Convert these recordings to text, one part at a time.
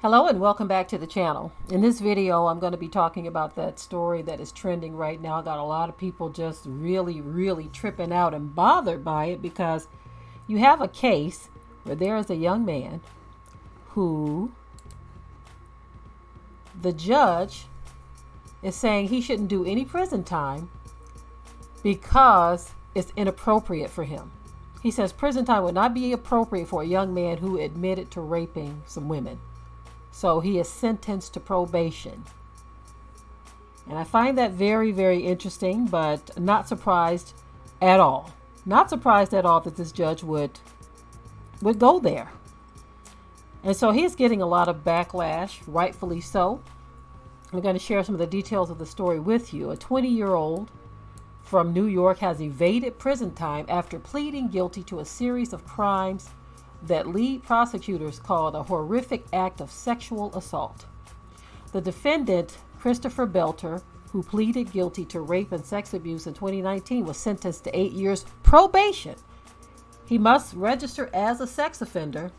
Hello and welcome back to the channel. In this video, I'm going to be talking about that story that is trending right now. I got a lot of people just really tripping out and bothered by it because you have a case where there is a young man who the judge is saying he shouldn't do any prison time because it's inappropriate for him. He says prison time would not be appropriate for a young man who admitted to raping some women. So he is sentenced to probation. And I find that very interesting, but not surprised at all. Not surprised at all that this judge would go there. And so he's getting a lot of backlash, rightfully so. I'm going to share some of the details of the story with you. A 20-year-old from New York has evaded prison time after pleading guilty to a series of crimes that lead prosecutors called a horrific act of sexual assault. The defendant, Christopher Belter, who pleaded guilty to rape and sex abuse in 2019, was sentenced to 8 years probation. He must register as a sex offender,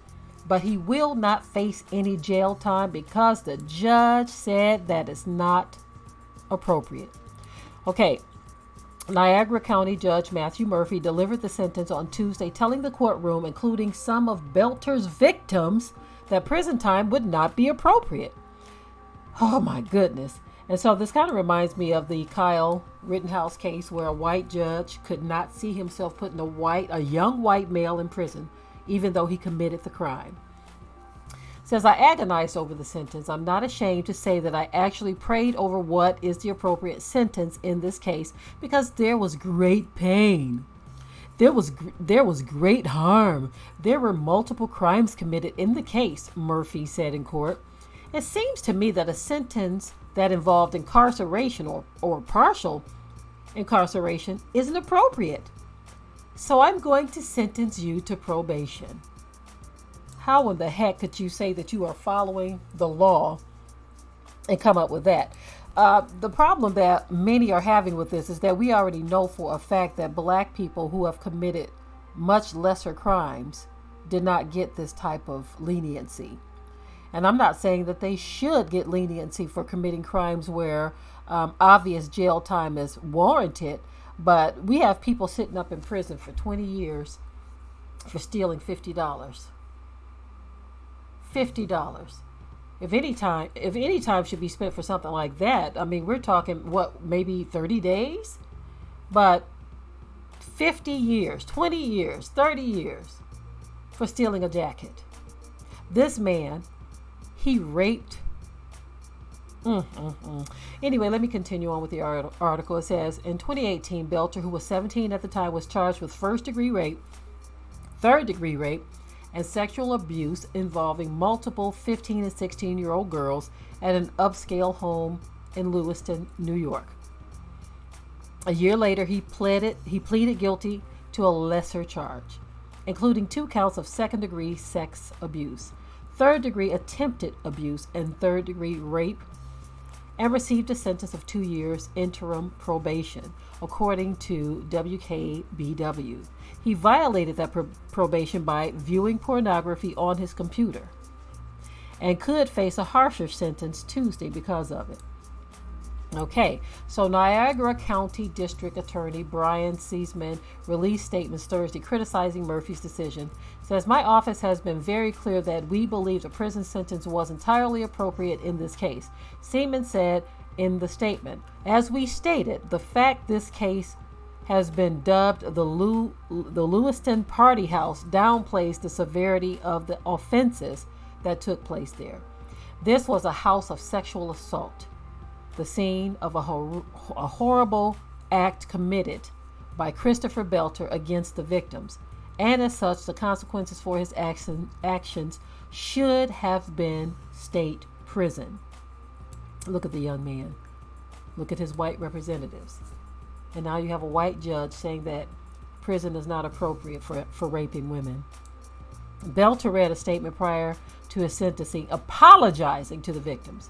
but he will not face any jail time because the judge said that is not appropriate. Okay. Niagara County Judge Matthew Murphy delivered the sentence on Tuesday, telling the courtroom, including some of Belter's victims, that prison time would not be appropriate. Oh my goodness. And so this kind of reminds me of the Kyle Rittenhouse case where a white judge could not see himself putting a young white male in prison, even though he committed the crime. Says, I agonized over the sentence. I'm not ashamed to say that I actually prayed over what is the appropriate sentence in this case because there was great pain. There was great harm. There were multiple crimes committed in the case, Murphy said in court. It seems to me that a sentence that involved incarceration or partial incarceration isn't appropriate. So I'm going to sentence you to probation. How in the heck could you say that you are following the law and come up with that? The problem that many are having with this is that we already know for a fact that black people who have committed much lesser crimes did not get this type of leniency. And I'm not saying that they should get leniency for committing crimes where obvious jail time is warranted, but we have people sitting up in prison for 20 years for stealing $50. $50. If any time should be spent for something like that, I mean, we're talking, maybe 30 days? But 50 years, 20 years, 30 years for stealing a jacket. This man, he raped. Anyway, let me continue on with the article. It says, in 2018, Belter, who was 17 at the time, was charged with first-degree rape, third-degree rape, and sexual abuse involving multiple 15 and 16-year-old girls at an upscale home in Lewiston, New York. A year later, he pleaded guilty to a lesser charge, including 2 counts of second-degree sex abuse, third-degree attempted abuse, and third-degree rape, and received a sentence of 2 years interim probation, according to WKBW. He violated that probation by viewing pornography on his computer and could face a harsher sentence Tuesday because of it. Okay, so Niagara County District Attorney Brian Seisman released statements Thursday criticizing Murphy's decision. Says, my office has been very clear that we believe the prison sentence was entirely appropriate in this case. Seisman said in the statement, as we stated, the fact this case has been dubbed the Lewiston Party House downplays the severity of the offenses that took place there. This was a house of sexual assault, the scene of a horrible act committed by Christopher Belter against the victims, and as such, the consequences for his actions should have been state prison. Look at the young man. Look at his white representatives. And now you have a white judge saying that prison is not appropriate for raping women. Belter read a statement prior to his sentencing apologizing to the victims.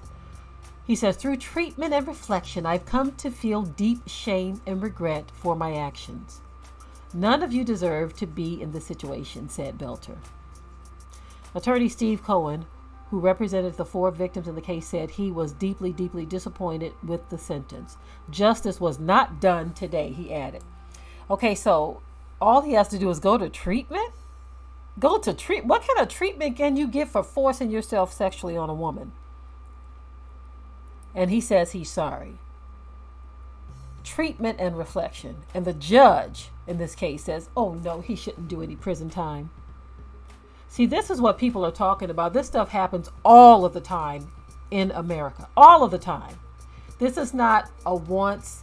He says, "Through treatment and reflection, I've come to feel deep shame and regret for my actions. None of you deserve to be in this situation," said Belter. Attorney Steve Cohen, who represented the 4 victims in the case, said he was deeply, deeply disappointed with the sentence. Justice was not done today, he added. Okay, so all he has to do is go to treatment? Go to treat. What kind of treatment can you get for forcing yourself sexually on a woman? And he says he's sorry. Treatment and reflection. And the judge in this case says, oh no, he shouldn't do any prison time. See, this is what people are talking about. This stuff happens all of the time in America. All of the time. This is not a once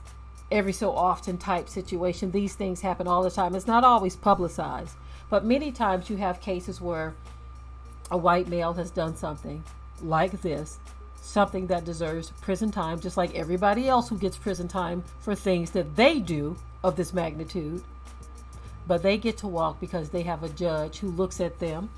every so often type situation. These things happen all the time. It's not always publicized. But many times you have cases where a white male has done something like this, something that deserves prison time, just like everybody else who gets prison time for things that they do of this magnitude. But they get to walk because they have a judge who looks at them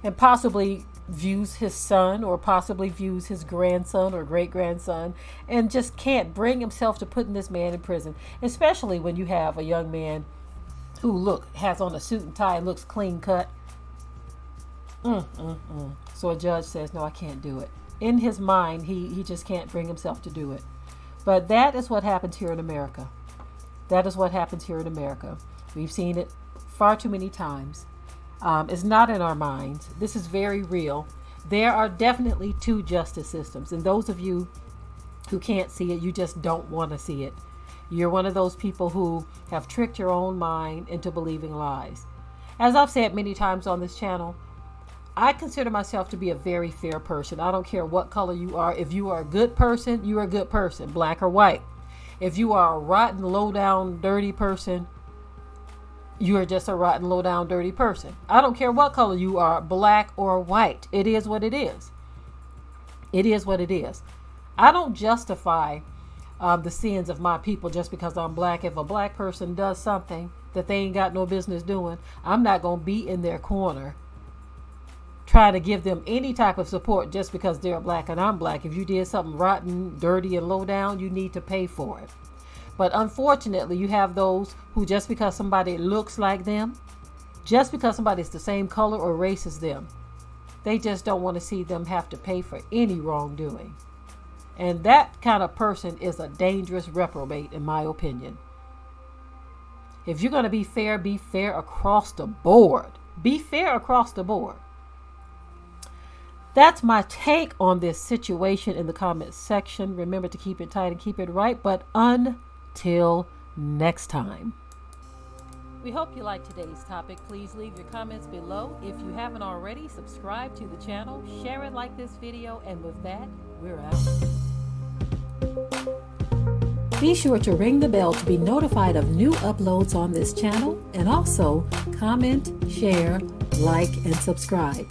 and possibly views his son or possibly views his grandson or great-grandson and just can't bring himself to putting this man in prison, especially when you have a young man who has on a suit and tie and looks clean cut. So a judge says, no, I can't do it. In his mind, he just can't bring himself to do it. But that is what happens here in America. That is what happens here in America. We've seen it far too many times. It's not in our minds. This is very real. There are definitely 2 justice systems. And those of you who can't see it, you just don't want to see it. You're one of those people who have tricked your own mind into believing lies. As I've said many times on this channel, I consider myself to be a very fair person. I don't care what color you are. If you are a good person, you are a good person, black or white. If you are a rotten, low-down, dirty person, you are just a rotten, low-down, dirty person. I don't care what color you are, black or white. It is what it is. It is what it is. I don't justify the sins of my people just because I'm black. If a black person does something that they ain't got no business doing, I'm not going to be in their corner trying to give them any type of support just because they're black and I'm black. If you did something rotten, dirty, and low down, you need to pay for it. But unfortunately, you have those who just because somebody looks like them, just because somebody's the same color or race as them, they just don't want to see them have to pay for any wrongdoing. And that kind of person is a dangerous reprobate, in my opinion. If you're going to be fair across the board. Be fair across the board. That's my take on this situation in the comments section. Remember to keep it tight and keep it right. But until next time. We hope you liked today's topic. Please leave your comments below. If you haven't already, subscribe to the channel, share it like this video, and with that, we're out. Be sure to ring the bell to be notified of new uploads on this channel, and also comment, share, like, and subscribe.